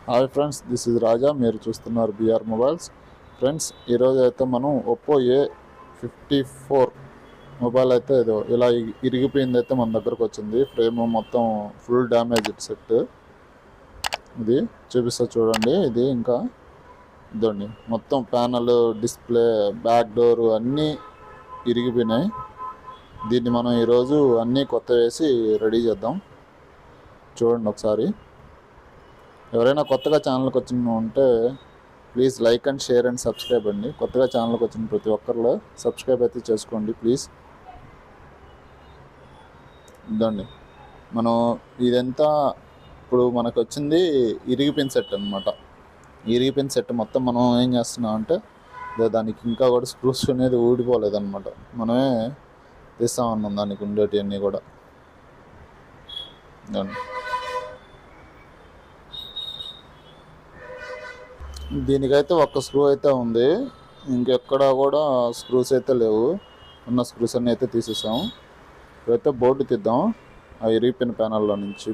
Hi friends, this is రాజా. మీరు చూస్తున్నారు BR mobiles. Friends, ఈరోజు అయితే మనం ఒప్పో A54 మొబైల్ అయితే ఏదో ఇలా ఇరిగిపోయింది అయితే మన దగ్గరకు వచ్చింది. ఫ్రేమ్ మొత్తం ఫుల్ డ్యామేజ్ సెట్. ఇది చూపిస్తా చూడండి. ఇది ఇంకా ఇదండి, మొత్తం ప్యానల్, డిస్ప్లే, బ్యాక్ డోర్ అన్నీ ఇరిగిపోయినాయి. దీన్ని మనం ఈరోజు అన్నీ కొత్త వేసి రెడీ చేద్దాం. చూడండి ఒకసారి. ఎవరైనా కొత్తగా ఛానల్కి వచ్చిన ఉంటే please like and share and subscribe అండి. కొత్తగా ఛానల్కి వచ్చిన ప్రతి ఒక్కరిలో సబ్స్క్రైబ్ అయితే చేసుకోండి ప్లీజ్. ఇదండి మనం ఇదంతా ఇప్పుడు మనకు వచ్చింది ఇరిగిపోయిన సెట్ అనమాట. ఇరిగిపోయిన సెట్ మొత్తం మనం ఏం చేస్తున్నాం అంటే దానికి ఇంకా కూడా స్క్రూస్ అనేది ఊడిపోలేదన్నమాట. మనమే తీస్తామన్నాం దానికి ఉండేటివన్నీ కూడా. ఇదండి, దీనికైతే ఒక్క స్క్రూ అయితే ఉంది, ఇంకెక్కడా కూడా స్క్రూస్ అయితే లేవు. ఉన్న స్క్రూస్ అన్నీ అయితే తీసేసాం. ఇప్పుడైతే బోర్డు తీద్దాం. ఆ ఇరిగిపోయిన ప్యానల్లో నుంచి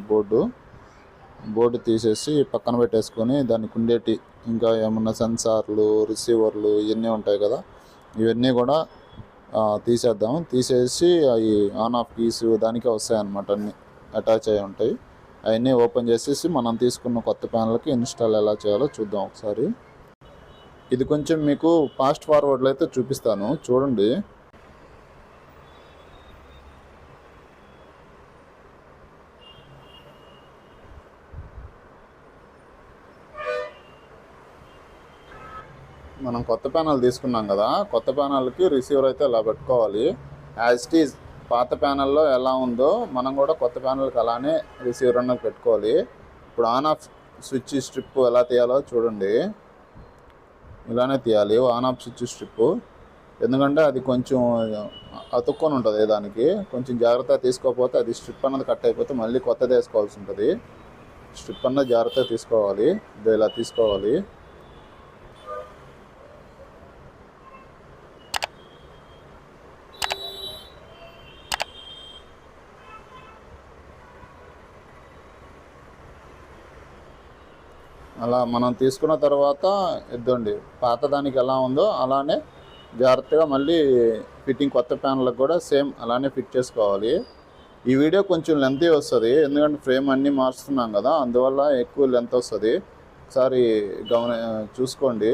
బోర్డు తీసేసి పక్కన పెట్టేసుకొని దానికి ఉండేటి ఇంకా ఏమన్నా సెన్సార్లు, రిసీవర్లు ఇవన్నీ ఉంటాయి కదా, ఇవన్నీ కూడా తీసేద్దాం. తీసేసి అవి ఆన్ ఆఫ్ కీస్ దానికే వస్తాయన్నమాట, అన్నీ అటాచ్ అయి ఉంటాయి. అవన్నీ ఓపెన్ చేసేసి మనం తీసుకున్న కొత్త ప్యానల్కి ఇన్స్టాల్ ఎలా చేయాలో చూద్దాం ఒకసారి. ఇది కొంచెం మీకు ఫాస్ట్ ఫార్వర్డ్లో అయితే చూపిస్తాను, చూడండి. మనం కొత్త ప్యానల్ తీసుకున్నాం కదా, కొత్త ప్యానల్కి రిసీవర్ అయితే ఇలా పెట్టుకోవాలి. యాజ్ ఇట్ ఈజ్ పాత ప్యానల్లో ఎలా ఉందో మనం కూడా కొత్త ప్యానల్కి అలానే రిసీవర్ అన్నది పెట్టుకోవాలి. ఇప్పుడు ఆన్ ఆఫ్ స్విచ్ స్ట్రిప్ ఎలా తీయాలో చూడండి. ఇలానే తీయాలి ఆన్ ఆఫ్ స్విచ్ స్ట్రిప్, ఎందుకంటే అది కొంచెం అతుక్కొని ఉంటుంది. దానికి కొంచెం జాగ్రత్తగా తీసుకోకపోతే అది స్ట్రిప్ అన్నది కట్ అయిపోతే మళ్ళీ కొత్తది వేసుకోవాల్సి ఉంటుంది. స్ట్రిప్ అన్నది జాగ్రత్తగా తీసుకోవాలి. ఇది ఇలా తీసుకోవాలి. అలా మనం తీసుకున్న తర్వాత ఇద్దండి, పాత దానికి ఎలా ఉందో అలానే జాగ్రత్తగా మళ్ళీ ఫిట్టింగ్ కొత్త ప్యానల్కి కూడా సేమ్ అలానే ఫిట్ చేసుకోవాలి. ఈ వీడియో కొంచెం లెంత్ వస్తుంది, ఎందుకంటే ఫ్రేమ్ అన్నీ మార్చుతున్నాం కదా, అందువల్ల ఎక్కువ లెంత్ వస్తుంది. ఒకసారి చూసుకోండి.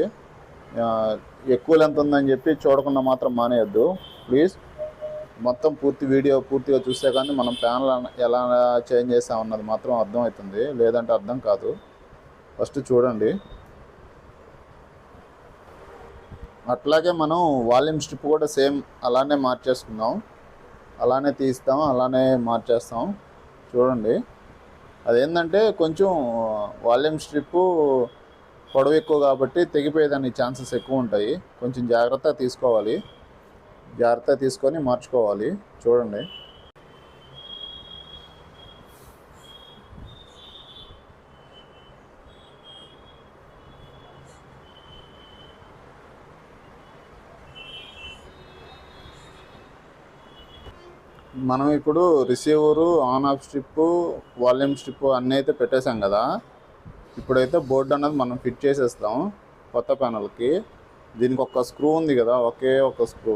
ఎక్కువ లెంత్ ఉందని చెప్పి చూడకుండా మాత్రం మానేయద్దు ప్లీజ్. మొత్తం వీడియో పూర్తిగా చూస్తే కానీ మనం ప్యానల్ ఎలా చేంజ్ చేసామన్నది మాత్రం అర్థమవుతుంది, లేదంటే అర్థం కాదు. ఫస్ట్ చూడండి. అట్లాగే మనం వాల్యూమ్ స్ట్రిప్ కూడా సేమ్ అలానే మార్చేసుకుందాం, అలానే తీస్తాం, అలానే మార్చేస్తాం. చూడండి, అదేంటంటే కొంచెం వాల్యూమ్ స్ట్రిప్ పొడవు ఎక్కువ కాబట్టి తెగిపోయేదానికి ఛాన్సెస్ ఎక్కువ ఉంటాయి. కొంచెం జాగ్రత్తగా తీసుకోవాలి, జాగ్రత్తగా తీసుకొని మార్చుకోవాలి. చూడండి, మనం ఇప్పుడు receiver, on off strip, volume strip అన్నీ అయితే పెట్టేసాం కదా. ఇప్పుడైతే బోర్డు అన్నది మనం ఫిట్ చేసేస్తాం కొత్త ప్యానల్కి. దీనికి ఒక స్క్రూ ఉంది కదా, ఒకే ఒక స్క్రూ,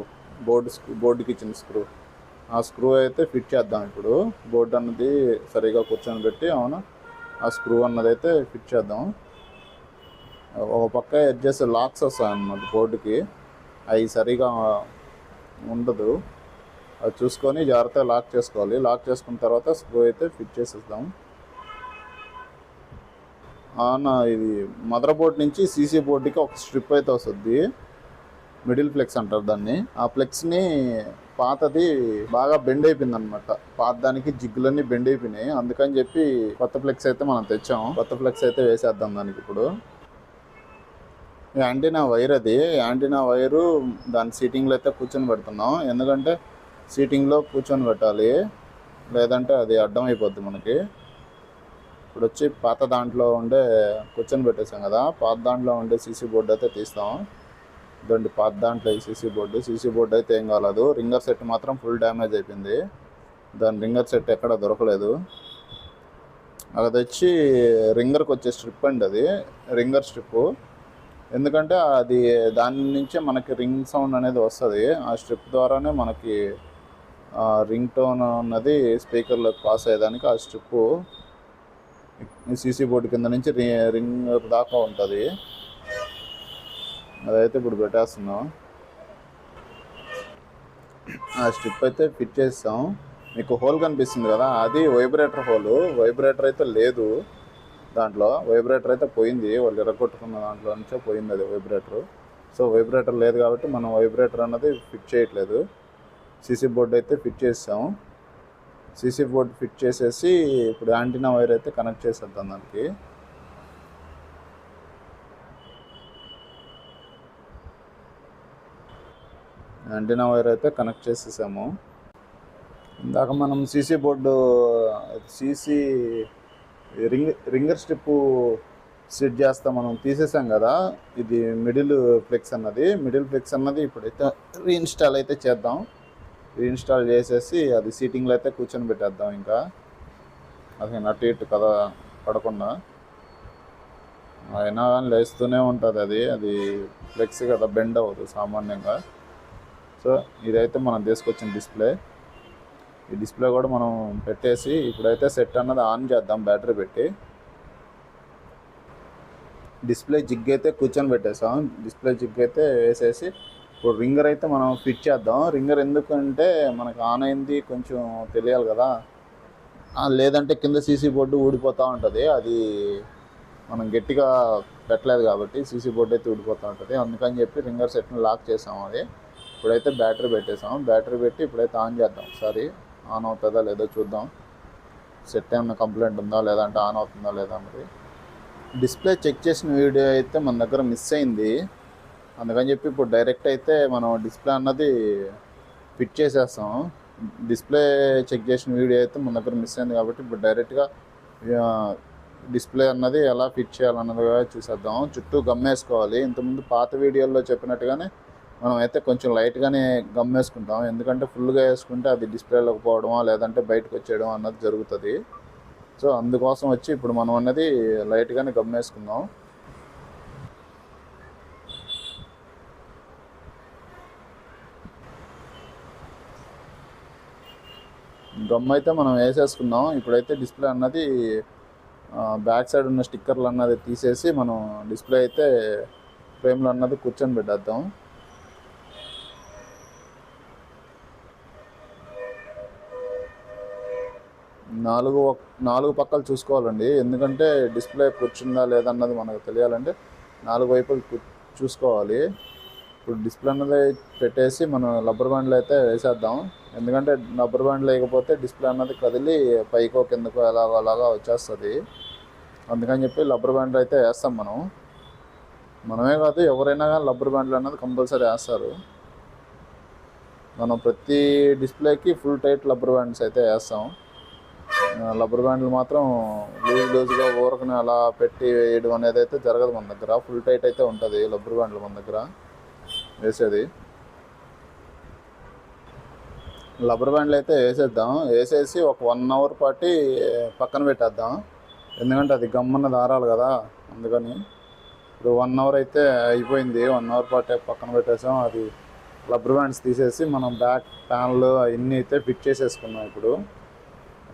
బోర్డుకి ఇచ్చిన స్క్రూ, ఆ స్క్రూ అయితే ఫిట్ చేద్దాం. ఇప్పుడు బోర్డు అన్నది సరిగా కూర్చొని పెట్టి ఆ స్క్రూ అన్నది అయితే ఫిట్ చేద్దాం. ఒక పక్క ఎడ్జెస్ లాక్స్ వస్తాయన్నమాట బోర్డుకి, అవి సరిగా ఉండదు. అది చూసుకొని జాగ్రత్తగా లాక్ చేసుకోవాలి. లాక్ చేసుకున్న తర్వాత స్క్రూ అయితే ఫిట్ చేసేద్దాం. ఇది మదర్ బోర్డ్ నుంచి సీసీ బోర్డుకి ఒక స్ట్రిప్ అయితే వస్తుంది, మిడిల్ ఫ్లెక్స్ అంటారు దాన్ని. ఆ ఫ్లెక్స్ని పాతది బాగా బెండ్ అయిపోయింది అనమాట. పాత దానికి జిగ్గులన్నీ బెండ్ అయిపోయినాయి, అందుకని చెప్పి కొత్త ఫ్లెక్స్ అయితే మనం తెచ్చాం. కొత్త ఫ్లెక్స్ అయితే వేసేద్దాం దానికి. ఇప్పుడు యాంటీనా వైర్, అది యాంటీనా వైరు దాని సీటింగ్లో అయితే కూర్చొని పెడుతున్నాం, ఎందుకంటే సీటింగ్లో కూర్చొని పెట్టాలి, లేదంటే అది అడ్డం అయిపోద్ది మనకి. ఇప్పుడు వచ్చి పాత దాంట్లో ఉండే కూర్చొని పెట్టేసాం కదా, పాత దాంట్లో ఉండే సీసీ బోర్డు అయితే తీస్తాం. ఇదండి పాత దాంట్లో ఈ సీసీ బోర్డు అయితే ఏం కాలేదు. రింగర్ సెట్ మాత్రం ఫుల్ డ్యామేజ్ అయిపోయింది, దాని రింగర్ సెట్ ఎక్కడ దొరకలేదు. అది వచ్చి రింగర్కి వచ్చే స్ట్రిప్ అండి, అది రింగర్ స్ట్రిప్. ఎందుకంటే అది దాని నుంచే మనకి రింగ్ సౌండ్ అనేది వస్తుంది. ఆ స్ట్రిప్ ద్వారానే మనకి రింగ్ టోన్ అన్నది స్పీకర్లోకి పాస్ అయ్యేదానికి ఆ స్ట్రిప్ సీసీ బోర్డు కింద నుంచి రింగ్ దాకా ఉంటుంది. అదైతే ఇప్పుడు పెట్టేస్తున్నాం. ఆ స్ట్రిప్ అయితే ఫిట్ చేస్తాం. మీకు హోల్ కనిపిస్తుంది కదా, అది వైబ్రేటర్ హోల్. వైబ్రేటర్ అయితే లేదు దాంట్లో, వైబ్రేటర్ అయితే పోయింది. వాళ్ళు ఎరగొట్టుకున్న దాంట్లో నుంచే పోయింది అది వైబ్రేటర్. సో వైబ్రేటర్ లేదు కాబట్టి మనం వైబ్రేటర్ అన్నది ఫిట్ చేయట్లేదు. సీసీ బోర్డు అయితే ఫిట్ చేస్తాం. సీసీ బోర్డు ఫిట్ చేసేసి ఇప్పుడు యాంటీనా వైర్ అయితే కనెక్ట్ చేసేద్దాం దానికి. యాంటీనా వైర్ అయితే కనెక్ట్ చేసేసాము. ఇందాక మనం CC board CC ringer strip set చేస్తా మనం తీసేసాం కదా. ఇది మిడిల్ ఫ్లెక్స్ అన్నది ఇప్పుడైతే రీఇన్స్టాల్ అయితే చేద్దాం. రీఇన్స్టాల్ చేసేసి అది సీటింగ్లో అయితే కూర్చొని పెట్టేద్దాం. ఇంకా అది నటు ఇటు కదా పడకుండా, అయినా కానీ లేస్తూనే ఉంటుంది. అది ఫ్లెక్స్ కదా, బెండ్ అవ్వదు సామాన్యంగా. సో ఇదైతే మనం తీసుకొచ్చిన డిస్ప్లే. ఈ డిస్ప్లే కూడా మనం పెట్టేసి ఇప్పుడైతే సెట్ అన్నది ఆన్ చేద్దాం. బ్యాటరీ పెట్టి డిస్ప్లే జిగ్ అయితే కూర్చొని పెట్టేసాం. డిస్ప్లే జిగ్ అయితే వేసేసి ఇప్పుడు రింగర్ అయితే మనం ఫిట్ చేద్దాం. రింగర్ ఎందుకంటే మనకు ఆన్ అయింది కొంచెం తెలియాలి కదా, లేదంటే కింద సీసీ బోర్డు ఊడిపోతూ ఉంటుంది. అది మనం గట్టిగా పెట్టలేదు కాబట్టి సీసీ బోర్డు అయితే ఊడిపోతూ ఉంటుంది. అందుకని చెప్పి రింగర్ సెట్ని లాక్ చేసాం. అది ఇప్పుడైతే బ్యాటరీ పెట్టేసాం. బ్యాటరీ పెట్టి ఇప్పుడైతే ఆన్ చేద్దాం. ఒకసారి ఆన్ అవుతుందా లేదో చూద్దాం. సెట్ ఏమైనా కంప్లైంట్ ఉందా లేదంటే ఆన్ అవుతుందా లేదా అన్నది. డిస్ప్లే చెక్ చేసిన వీడియో అయితే మన దగ్గర మిస్ అయింది. అందుకని చెప్పి ఇప్పుడు డైరెక్ట్ అయితే మనం డిస్ప్లే అన్నది ఫిట్ చేసేస్తాం. డిస్ప్లే చెక్ చేసిన వీడియో అయితే మన దగ్గర మిస్ అయింది కాబట్టి ఇప్పుడు డైరెక్ట్గా డిస్ప్లే అన్నది ఎలా ఫిట్ చేయాలన్నది చూసేద్దాం. చుట్టూ గమ్మేసుకోవాలి. ఇంతకుముందు పాత వీడియోల్లో చెప్పినట్టుగానే మనం అయితే కొంచెం లైట్గానే గమ్మేసుకుంటాం. ఎందుకంటే ఫుల్గా వేసుకుంటే అది డిస్ప్లేలోకి పోవడమా లేదంటే బయటకు వచ్చేయడం అన్నది జరుగుతుంది. సో అందుకోసం వచ్చి ఇప్పుడు మనం అన్నది లైట్గానే గమ్మేసుకుందాం. గమ్ అయితే మనం వేసేసుకుందాం. ఇప్పుడైతే డిస్ప్లే అన్నది బ్యాక్ సైడ్ ఉన్న స్టిక్కర్లు అన్నది తీసేసి మనం డిస్ప్లే అయితే ఫ్రేమ్లో అన్నది కూర్చొని పెట్టేద్దాం. నాలుగు పక్కలు చూసుకోవాలండి. ఎందుకంటే డిస్ప్లే కూర్చుందా లేదన్నది మనకు తెలియాలంటే 4 వైపులు చూసుకోవాలి. ఇప్పుడు డిస్ప్లే అన్నది పెట్టేసి మనం రబ్బర్ బ్యాండ్లు అయితే వేసేద్దాం. ఎందుకంటే రబ్బర్ బ్యాండ్ లేకపోతే డిస్ప్లే అన్నది కదిలి పైకో కిందకో అలాగా వచ్చేస్తుంది. అందుకని చెప్పి రబ్బర్ బ్యాండ్ అయితే వేస్తాం. మనమే కాదు ఎవరైనా కానీ రబ్బర్ బ్యాండ్లు అన్నది కంపల్సరీ వేస్తారు. మనం ప్రతి డిస్ప్లేకి ఫుల్ టైట్ రబ్బర్ బ్యాండ్స్ అయితే వేస్తాం. రబ్బర్ బ్యాండ్లు మాత్రం లూజ్గా ఊరకని అలా పెట్టి వేయడం అనేది అయితే జరగదు మన దగ్గర. ఫుల్ టైట్ అయితే ఉంటుంది రబ్బర్ బ్యాండ్లు మన దగ్గర వేసేది. రబ్బర్ బ్యాండ్లు అయితే వేసేద్దాం. వేసేసి ఒక 1 అవర్ పాటు పక్కన పెట్టేద్దాం. ఎందుకంటే అది గమ్మన్నది ఆరాలి కదా, అందుకని. ఇప్పుడు 1 అవర్ అయితే అయిపోయింది. 1 అవర్ పాటు పక్కన పెట్టేసాం. అది రబ్బర్ బ్యాండ్స్ తీసేసి మనం బ్యాక్ ప్యానల్ అవన్నీ అయితే ఫిట్ చేసేసుకున్నాం ఇప్పుడు.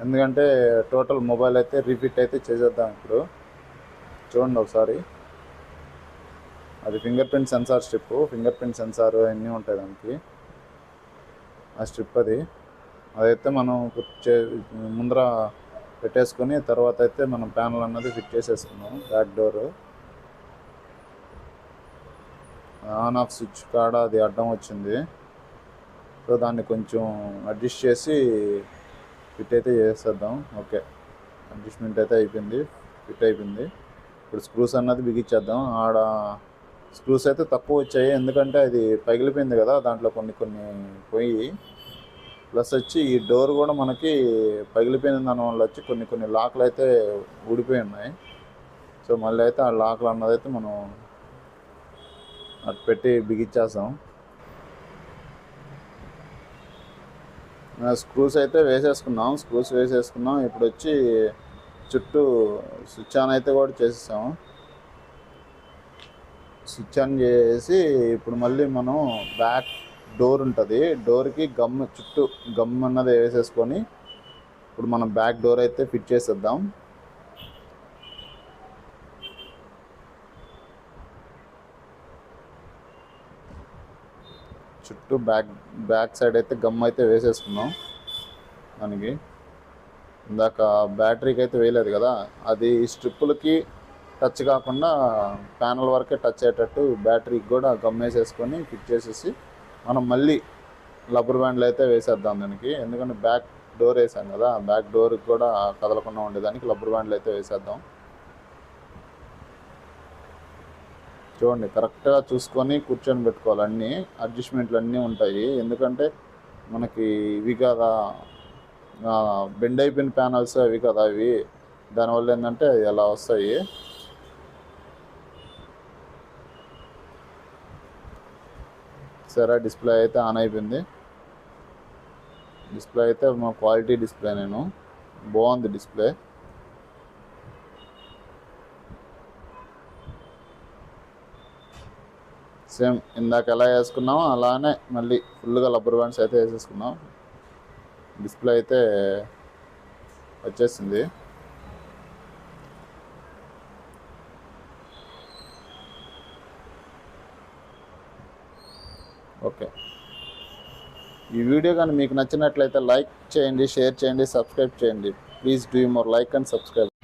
ఎందుకంటే టోటల్ మొబైల్ అయితే రీఫిట్ అయితే చేసేద్దాం ఇప్పుడు. చూడండి ఒకసారి, అది finger print censor strip. Finger print censor అన్నీ ఉంటాయి దానికి. ఆ స్ట్రిప్ అదైతే మనం ముందర పెట్టేసుకొని తర్వాత అయితే మనం ప్యానల్ అన్నది ఫిట్ చేసేసుకున్నాం. Back door on off switch కాడ అది అడ్డం వచ్చింది. సో దాన్ని కొంచెం అడ్జస్ట్ చేసి ఫిట్ అయితే చేసేద్దాం. ఓకే, అడ్జస్ట్మెంట్ అయితే అయిపోయింది, ఫిట్ అయిపోయింది. ఇప్పుడు స్క్రూస్ అన్నది బిగించేద్దాం. ఆడ స్క్రూస్ అయితే తక్కువ వచ్చాయి, ఎందుకంటే అది పగిలిపోయింది కదా, దాంట్లో కొన్ని పోయి. ప్లస్ వచ్చి ఈ డోర్ కూడా మనకి పగిలిపోయిన దాని వల్ల వచ్చి కొన్ని లాక్లు అయితే ఊడిపోయి ఉన్నాయి. సో మళ్ళీ అయితే ఆ లాక్లు అన్నదైతే మనం అటు పెట్టి బిగించేస్తాం. స్క్రూస్ అయితే వేసేసుకున్నాం. ఇప్పుడు వచ్చి చుట్టూ స్విచ్ ఆన్ అయితే కూడా చేసేసాము. స్విచ్ ఆన్ చేసి ఇప్పుడు మళ్ళీ మనం బ్యాక్ డోర్ ఉంటుంది, డోర్కి చుట్టూ గమ్ అన్నది వేసేసుకొని ఇప్పుడు మనం బ్యాక్ డోర్ అయితే ఫిట్ చేసేద్దాం. చుట్టూ బ్యాక్ సైడ్ అయితే గమ్ అయితే వేసేసుకున్నాం. దానికి ఇందాక బ్యాటరీకి అయితే వేయలేదు కదా, అది స్ట్రిప్పులకి టచ్ కాకుండా ప్యానల్ వరకే టచ్ అయ్యేటట్టు బ్యాటరీకి కూడా గమ్ వేసేసుకొని ఫిట్ చేసేసి మనం మళ్ళీ రబ్బర్ బ్యాండ్లు అయితే వేసేద్దాం దానికి. ఎందుకంటే బ్యాక్ డోర్ వేసాం కదా, బ్యాక్ డోర్కి కూడా కదలకుండా ఉండేదానికి రబ్బర్ బ్యాండ్లు అయితే వేసేద్దాం. చూడండి, కరెక్ట్గా చూసుకొని కూర్చొని పెట్టుకోవాలి. అన్నీ అడ్జస్ట్మెంట్లు అన్నీ ఉంటాయి. ఎందుకంటే మనకి ఇవి కదా బెండ్ అయిపోయిన ప్యానల్స్ అవి కదా ఇవి, దానివల్ల ఏంటంటే అలా వస్తాయి. సరే, డిస్ప్లే అయితే ఆన్ అయిపోయింది. డిస్ప్లే అయితే మా క్వాలిటీ డిస్ప్లే, బాగుంది డిస్ప్లే. సేమ్ ఇందాక ఎలా వేసుకున్నామో అలానే మళ్ళీ ఫుల్గా రబ్బర్ బ్యాండ్స్ అయితే వేసేసుకున్నాం. డిస్ప్లే అయితే వచ్చేసింది. ఓకే, ఈ వీడియో కానీ మీకు నచ్చినట్లయితే లైక్ చేయండి, షేర్ చేయండి, సబ్స్క్రైబ్ చేయండి. Please do more like and subscribe.